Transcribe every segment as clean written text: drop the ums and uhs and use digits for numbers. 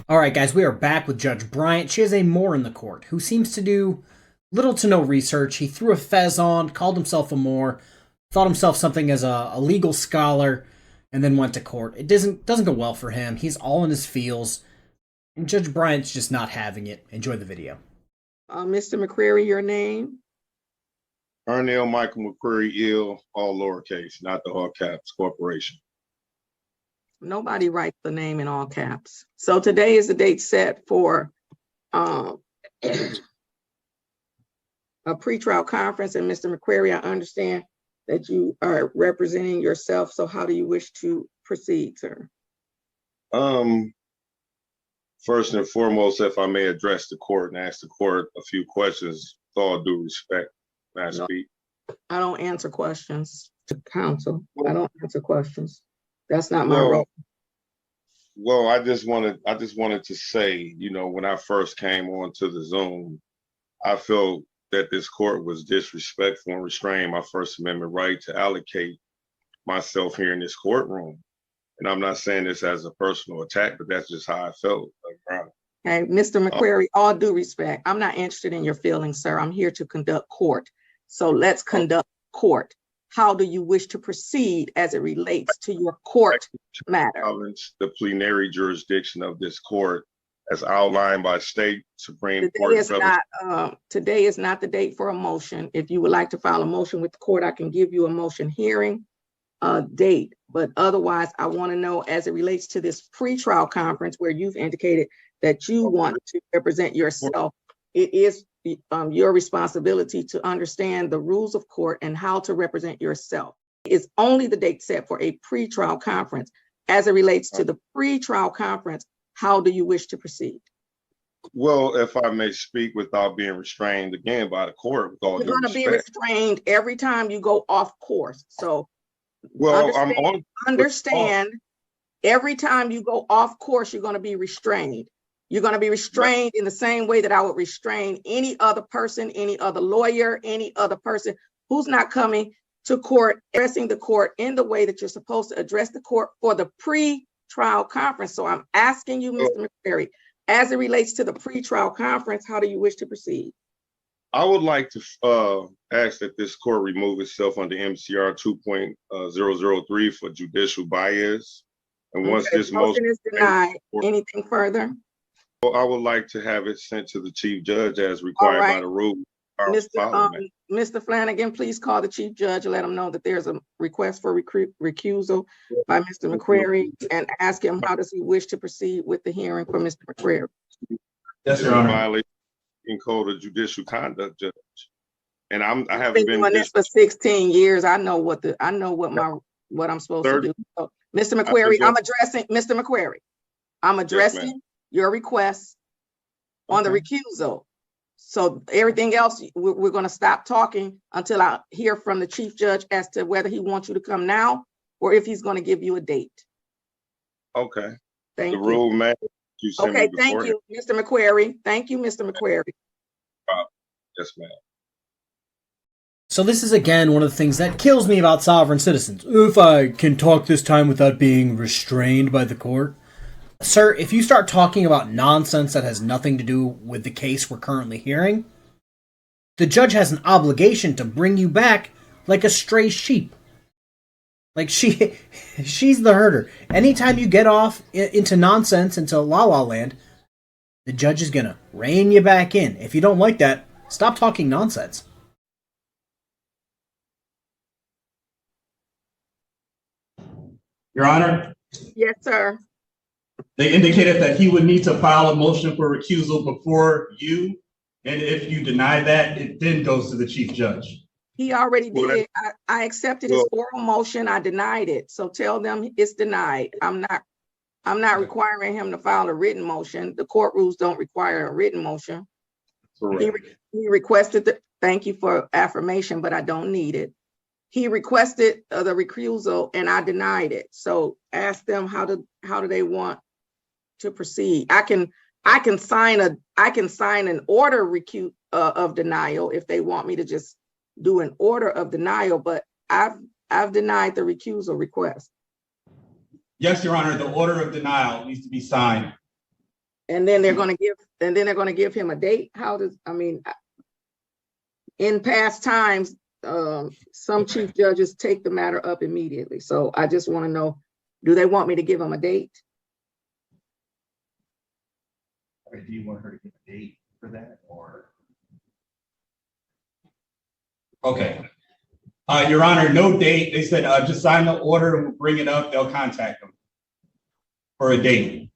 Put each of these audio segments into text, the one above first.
All right, guys, we are back with Judge Bryant. She is a Moor in the court who seems to do little to no research. He threw a fez on, called himself a Moor, thought himself something as a legal scholar, and then went to court. It doesn't go well for him. He's all in his feels, and Judge Bryant's just not having it. Enjoy the video. Mr. McCreary, your name? Ernell Michael McCreary, ill, all lowercase, not the all caps corporation. Nobody writes the name in all caps. So today is the date set for a pretrial conference. And Mr. McCreary, I understand that you are representing yourself. So how do you wish to proceed, sir? First and foremost, if I may address the court and ask the court a few questions, with all due respect, may I speak? I don't answer questions to counsel. I don't answer questions. That's not my role. Well, I just wanted to say, you know, when I first came onto the Zoom, I felt that this court was disrespectful and restrained my First Amendment right to allocate myself here in this courtroom. And I'm not saying this as a personal attack, but that's just how I felt. Okay, Mr. McCreary, all due respect, I'm not interested in your feelings, sir. I'm here to conduct court. So let's conduct court. How do you wish to proceed as it relates to your court matter? The plenary jurisdiction of this court as outlined by state Supreme Court. Today is not the date for a motion. If you would like to file a motion with the court, I can give you a motion hearing date. But otherwise, I want to know as it relates to this pretrial conference where you've indicated that you want to represent yourself. It is your responsibility to understand the rules of court and how to represent yourself. It's only the date set for a pretrial conference. As it relates to the pretrial conference, how do you wish to proceed? Well, if I may speak without being restrained again by the court. You're going to be restrained every time you go off course. So well, understand every time you go off course, you're going to be restrained. You're going to be restrained in the same way that I would restrain any other person, any other lawyer, any other person who's not coming to court, addressing the court in the way that you're supposed to address the court for the pre-trial conference. So I'm asking you, Mr. McCreary, as it relates to the pre-trial conference, how do you wish to proceed? I would like to ask that this court remove itself under MCR 2.003 for judicial bias. And once this motion is denied, anything further? Well, I would like to have it sent to the chief judge as required by the rule. Mr. Flanagan, please call the chief judge and let him know that there's a request for recusal by Mr. McCreary and ask him how does he wish to proceed with the hearing for Mr. McCreary. Yes, Your Honor. Violation in code of judicial conduct, judge. And I haven't been doing this for 16 years. I know what I'm supposed to do. So, Mr. McCreary, I'm addressing Mr. McCreary. I'm addressing your request on the recusal. So everything else, we're going to stop talking until I hear from the chief judge as to whether he wants you to come now or if he's going to give you a date. Okay. Thank you. The rule, man. Okay, thank you, Mr. McCreary. Thank you, Mr. McCreary. Yes, ma'am. So this is again one of the things that kills me about sovereign citizens. If I can talk this time without being restrained by the court. Sir, if you start talking about nonsense that has nothing to do with the case we're currently hearing, the judge has an obligation to bring you back like a stray sheep. Like she's the herder. Anytime you get off into nonsense, into la-la land, the judge is gonna rein you back in. If you don't like that, stop talking nonsense. Your Honor? Yes, sir. They indicated that he would need to file a motion for recusal before you, and if you deny that, it then goes to the chief judge. He already did. I accepted his oral motion. I denied it. So tell them it's denied. I'm not requiring him to file a written motion. The court rules don't require a written motion. He requested thank you for affirmation, but I don't need it. He requested the recusal and I denied it. So ask them how do they want to proceed. I can sign an order of denial if they want me to just do an order of denial, but I've denied the recusal request. Yes, Your Honor, the order of denial needs to be signed. And then they're going to give him a date. In past times, some chief judges take the matter up immediately. So I just want to know, do they want me to give them a date? Or do you want her to give a date for that, or? Okay. Your Honor, no date. They said just sign the order and we'll bring it up. They'll contact them for a date.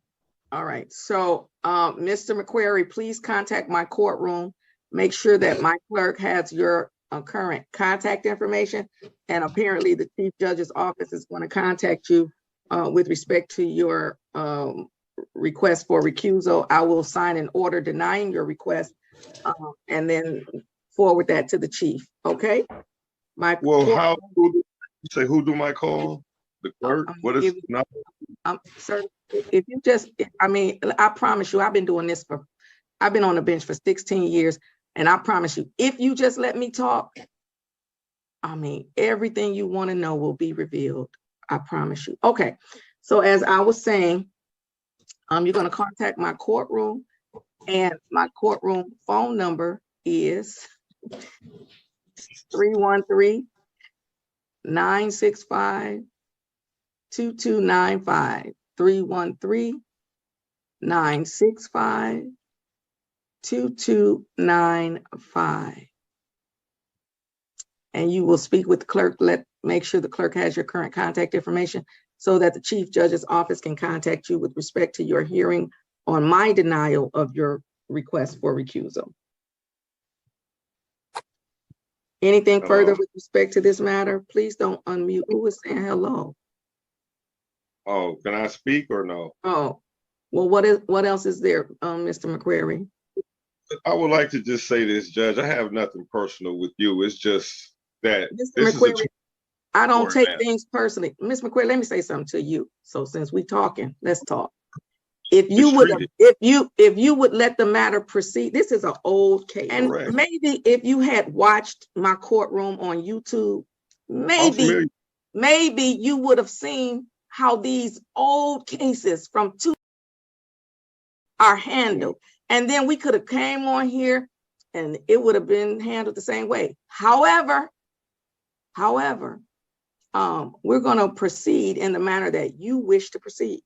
All right. So, Mr. McQuarrie, please contact my courtroom. Make sure that my clerk has your current contact information. And apparently the chief judge's office is going to contact you with respect to your request for recusal. I will sign an order denying your request and then forward that to the chief. Okay. Who do I call? The clerk? What is not? Sir, if you just, I promise you, I've been on the bench for 16 years, and I promise you, if you just let me talk, everything you want to know will be revealed. I promise you. Okay. So as I was saying, you're going to contact my courtroom, and my courtroom phone number is 313-965-2295. 313-965-2295. And you will speak with the clerk. Make sure the clerk has your current contact information so that the chief judge's office can contact you with respect to your hearing on my denial of your request for recusal. Anything further with respect to this matter? Please don't unmute. Who is saying hello? Oh, can I speak or no? Oh, well, what else is there, Mr. McQuarrie? I would like to just say this, Judge. I have nothing personal with you. It's just that Mr. McQuarrie, I don't take things personally. Ms. McQuarrie, let me say something to you. So since we talking, let's talk. If you would let the matter proceed, this is an old case. And maybe if you had watched my courtroom on YouTube, maybe you would have seen how these old cases from are handled. And then we could have came on here and it would have been handled the same way. However, we're going to proceed in the manner that you wish to proceed.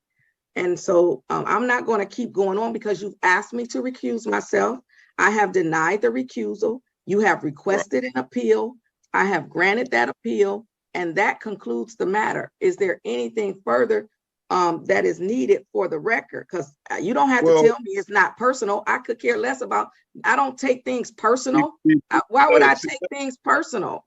And so I'm not going to keep going on because you've asked me to recuse myself. I have denied the recusal. You have requested an appeal. I have granted that appeal, and that concludes the matter. Is there anything further that is needed for the record? Because you don't have to tell me it's not personal. I could care less about, I don't take things personal. Why would I take things personal?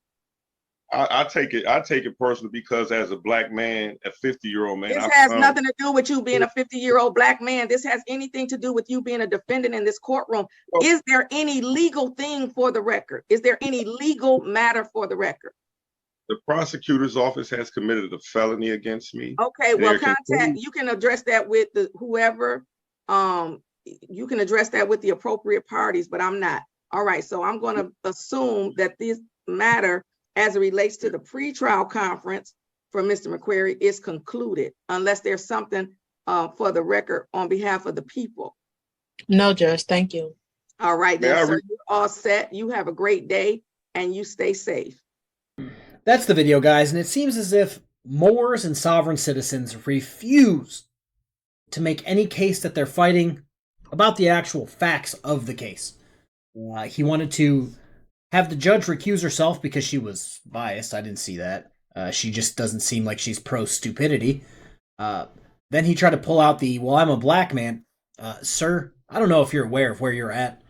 I take it personal because as a black man, a 50-year-old man. This has nothing to do with you being a 50-year-old black man. This has anything to do with you being a defendant in this courtroom. Is there any legal thing for the record? Is there any legal matter for the record? The prosecutor's office has committed a felony against me. Okay, well, you can address that with whoever. You can address that with the appropriate parties, but I'm not. All right, so I'm going to assume that this matter, as it relates to the pretrial conference for Mr. McQuarrie, is concluded, unless there's something for the record on behalf of the people. No, Judge, thank you. All right, then, sir, you're all set. You have a great day, and you stay safe. That's the video, guys, and it seems as if Moors and sovereign citizens refuse to make any case that they're fighting about the actual facts of the case. He wanted to have the judge recuse herself because she was biased. I didn't see that. She just doesn't seem like she's pro-stupidity. Then he tried to pull out well, I'm a black man. Sir, I don't know if you're aware of where you're at.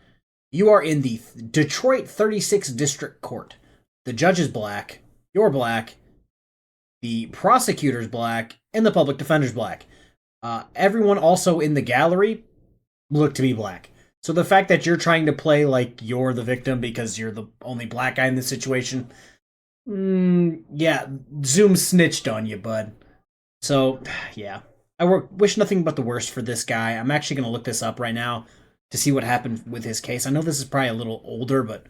You are in the Detroit 36th District Court. The judge is black. You're black. The prosecutor's black. And the public defender's black. Everyone also in the gallery look to be black. So the fact that you're trying to play like you're the victim because you're the only black guy in this situation, yeah, Zoom snitched on you, bud. So, yeah. I wish nothing but the worst for this guy. I'm actually going to look this up right now to see what happened with his case. I know this is probably a little older, but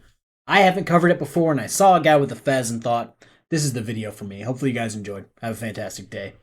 I haven't covered it before, and I saw a guy with a fez and thought, this is the video for me. Hopefully you guys enjoyed. Have a fantastic day.